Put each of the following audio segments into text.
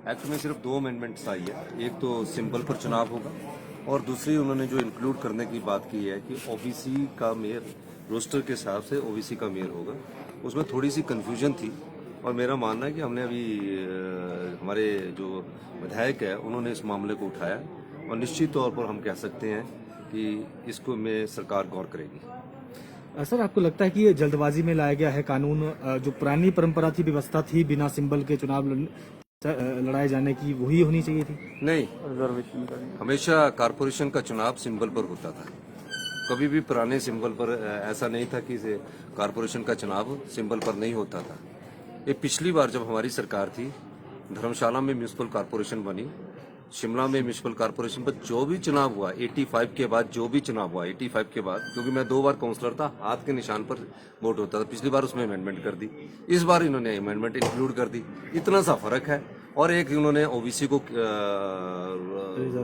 Act में सिर्फ दो अमेंडमेंट्स आई है। एक तो सिंबल पर चुनाव होगा और दूसरी उन्होंने जो इंक्लूड करने की बात की है कि ओबीसी का मेयर रोस्टर के हिसाब से ओबीसी का मेयर होगा। उसमें थोड़ी सी कन्फ्यूजन थी और मेरा मानना है कि हमने अभी हमारे जो विधायक है उन्होंने इस मामले को उठाया और निश्चित तौर पर हम कह सकते हैं कि इसको में सरकार गौर करेगी। सर, आपको लगता है कि ये जल्दबाजी में लाया गया है कानून? जो पुरानी परंपरा थी, व्यवस्था थी बिना सिंबल के चुनाव लड़ाए जाने की, वही होनी चाहिए थी? नहीं, हमेशा कारपोरेशन का चुनाव सिंबल पर होता था। कभी भी पुराने सिंबल पर ऐसा नहीं था कि कारपोरेशन का चुनाव सिंबल पर नहीं होता था। ये पिछली बार जब हमारी सरकार थी, धर्मशाला में म्यूनिसिपल कारपोरेशन बनी, शिमला में म्यूनिसिपल कारपोरेशन पर जो भी चुनाव हुआ 85 के बाद, जो भी चुनाव हुआ 85 के बाद, क्योंकि मैं 2 बार काउंसलर था, हाथ के निशान पर वोट होता था। पिछली बार उसमें अमेंडमेंट कर दी, इस बार इन्होंने अमेंडमेंट इंक्लूड कर दी। इतना सा फर्क है। और एक इन्होंने ओबीसी को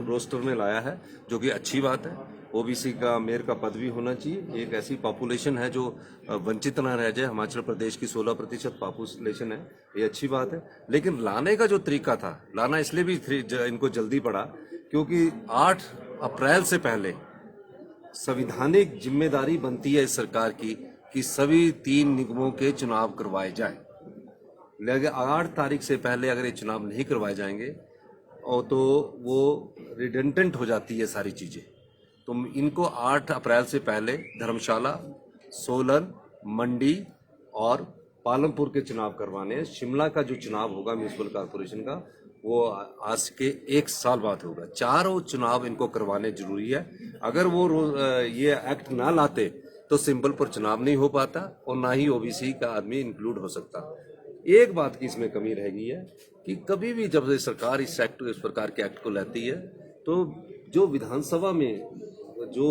रोस्टर में लाया है, जो कि अच्छी बात है। ओबीसी का मेयर का पद भी होना चाहिए। एक ऐसी पॉपुलेशन है जो वंचित ना रह जाए। हिमाचल प्रदेश की 16% पॉपुलेशन है, ये अच्छी बात है। लेकिन लाने का जो तरीका था, लाना इसलिए भी इनको जल्दी पड़ा क्योंकि 8 अप्रैल से पहले संविधानिक जिम्मेदारी बनती है इस सरकार की कि सभी 3 निगमों के चुनाव करवाए जाए। लेकिन 8 तारीख से पहले अगर ये चुनाव नहीं करवाए जाएंगे और तो वो रिडेंडेंट हो जाती है सारी चीजें। तो इनको 8 अप्रैल से पहले धर्मशाला, सोलन, मंडी और पालमपुर के चुनाव करवाने हैं। शिमला का जो चुनाव होगा म्यूनिसिपल कॉर्पोरेशन का, वो आज के 1 साल बाद होगा। चारों चुनाव इनको करवाने जरूरी है। अगर वो ये एक्ट ना लाते तो सिंबल पर चुनाव नहीं हो पाता और ना ही ओबीसी का आदमी इंक्लूड हो सकता। एक बात की इसमें कमी रह गई है कि कभी भी जब सरकार इस प्रकार के एक्ट को लाती है तो जो विधानसभा में जो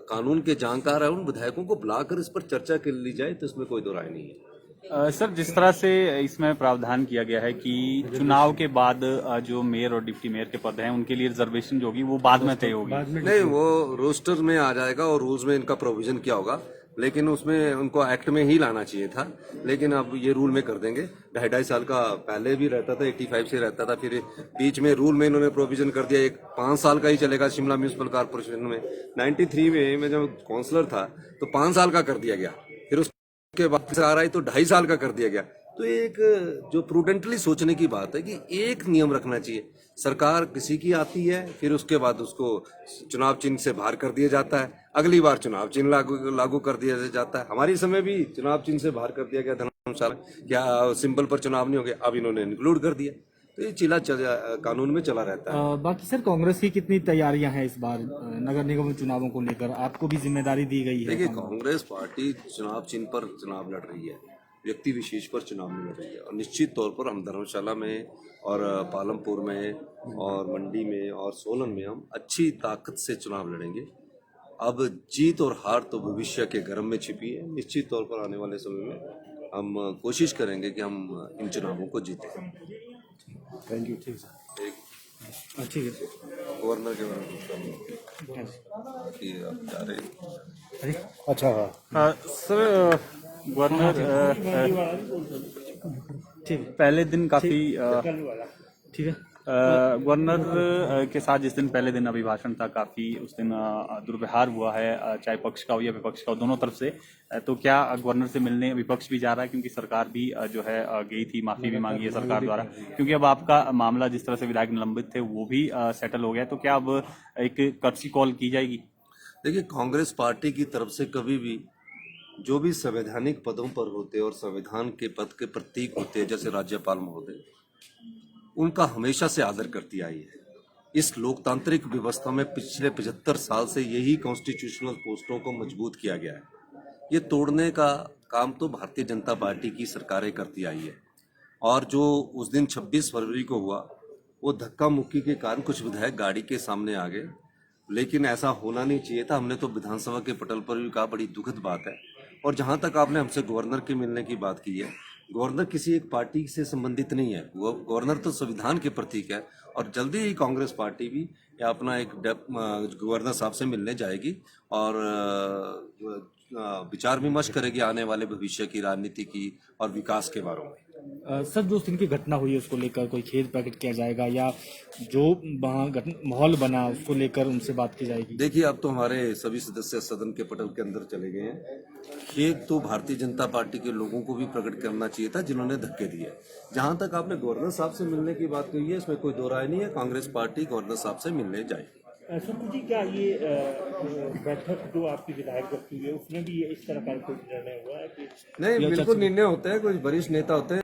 कानून के जानकार है उन विधायकों को बुलाकर इस पर चर्चा कर ली जाए, तो इसमें कोई दो राय नहीं है। सर, जिस तरह से इसमें प्रावधान किया गया है कि चुनाव के बाद जो मेयर और डिप्टी मेयर के पद हैं उनके लिए रिजर्वेशन जो होगी वो बाद में तय होगी। नहीं, वो रोस्टर में आ जाएगा और रूल्स में इनका प्रोविजन किया होगा, लेकिन उसमें उनको एक्ट में ही लाना चाहिए था। लेकिन अब ये रूल में कर देंगे। 2.5 साल का पहले भी रहता था, 85 से रहता था, फिर बीच में रूल में इन्होंने प्रोविजन कर दिया 5 साल का ही चलेगा। शिमला म्यूनिसिपल कॉर्पोरेशन में 93 में मैं जब काउंसलर था तो 5 साल का कर दिया गया, फिर उसके बाद आ रहा है तो 2.5 साल का कर दिया गया। तो एक जो प्रूडेंटली सोचने की बात है कि एक नियम रखना चाहिए। सरकार किसी की आती है, फिर उसके बाद उसको चुनाव चिन्ह से बाहर कर दिया जाता है, अगली बार चुनाव चिन्ह लागू कर दिया जाता है। हमारी समय भी चुनाव चिन्ह से बाहर कर दिया गया धर्मशाला, क्या सिंबल पर चुनाव नहीं हो गया, अब इन्होंने इंक्लूड कर दिया। तो ये चिला कानून में चला रहता है। बाकी सर, कांग्रेस की कितनी तैयारियां हैं इस बार नगर निगम चुनावों को लेकर? आपको भी जिम्मेदारी दी गई है। देखिए, कांग्रेस पार्टी चुनाव चिन्ह पर चुनाव लड़ रही है, व्यक्ति विशेष पर चुनाव नहीं लड़ रही है। और निश्चित तौर पर हम धर्मशाला में और पालमपुर में और मंडी में और सोलन में हम अच्छी ताकत से चुनाव लड़ेंगे। अब जीत और हार तो भविष्य के गर्म में छिपी है। निश्चित तौर पर आने वाले समय में हम कोशिश करेंगे कि हम इन चुनावों को जीतें। Thank you. ठीक है, ठीक है। गवर्नर के बारे में कि आप जा रहे हैं। अच्छा, सर, गवर्नर पहले दिन काफी ठीक है। गवर्नर के साथ जिस दिन पहले दिन अभिभाषण था, काफी उस दिन दुर्व्यवहार हुआ है, चाहे पक्ष का हो या विपक्ष का हो, दोनों तरफ से। तो क्या गवर्नर से मिलने विपक्ष भी जा रहा है? क्योंकि सरकार भी जो है गई थी, माफी भी मांगी है सरकार द्वारा, क्योंकि अब आपका मामला जिस तरह से विधायक निलंबित थे वो भी सेटल हो गया। तो क्या अब एक कर्टसी कॉल की जाएगी? देखिए, कांग्रेस पार्टी की तरफ से कभी भी जो भी संवैधानिक पदों पर होते और संविधान के पद के प्रतीक होते हैं, जैसे राज्यपाल महोदय, उनका हमेशा से आदर करती आई है। इस लोकतांत्रिक व्यवस्था में पिछले 75 साल से यही कॉन्स्टिट्यूशनल पोस्टों को मजबूत किया गया है। ये तोड़ने का काम तो भारतीय जनता पार्टी की सरकारें करती आई है। और जो उस दिन 26 फरवरी को हुआ, वो धक्का मुक्की के कारण कुछ विधायक गाड़ी के सामने आ गए, लेकिन ऐसा होना नहीं चाहिए था। हमने तो विधानसभा के पटल पर भी कहा, बड़ी दुखद बात है। और जहां तक आपने हमसे गवर्नर के मिलने की बात की है, गवर्नर किसी एक पार्टी से संबंधित नहीं है। गवर्नर तो संविधान के प्रतीक है और जल्दी ही कांग्रेस पार्टी भी अपना एक गवर्नर साहब से मिलने जाएगी और विचार विमर्श करेगी आने वाले भविष्य की राजनीति की और विकास के बारे में। सर जो उस दिन की घटना हुई है उसको लेकर कोई खेद प्रकट किया जाएगा या जो वहाँ माहौल बना उसको लेकर उनसे बात की जाएगी? देखिए, अब तो हमारे सभी सदस्य सदन के पटल के अंदर चले गए हैं। खेद तो भारतीय जनता पार्टी के लोगों को भी प्रकट करना चाहिए था जिन्होंने धक्के दिए। जहां तक आपने गवर्नर साहब से मिलने की बात कही है, इसमें कोई दो राय नहीं है। कांग्रेस पार्टी गवर्नर साहब से मिलने जाएगी। संतु जी, क्या ये बैठक जो आपकी विधायक दल की हुई है उसमें भी इस तरह का कोई निर्णय हुआ है कि नहीं, बिल्कुल निर्णय होते हैं, कोई वरिष्ठ नेता होते हैं,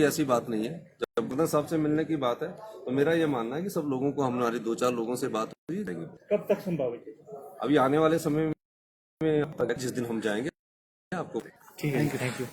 ऐसी बात नहीं है। जब गवर्नर साहब से मिलने की बात है तो मेरा ये मानना है कि सब लोगों को, हमारी 2-4 लोगों से बात हुई जाएगी। कब तक संभावित है? अभी आने वाले समय में जिस दिन हम जाएंगे आपको ठीक है, थैंक यू।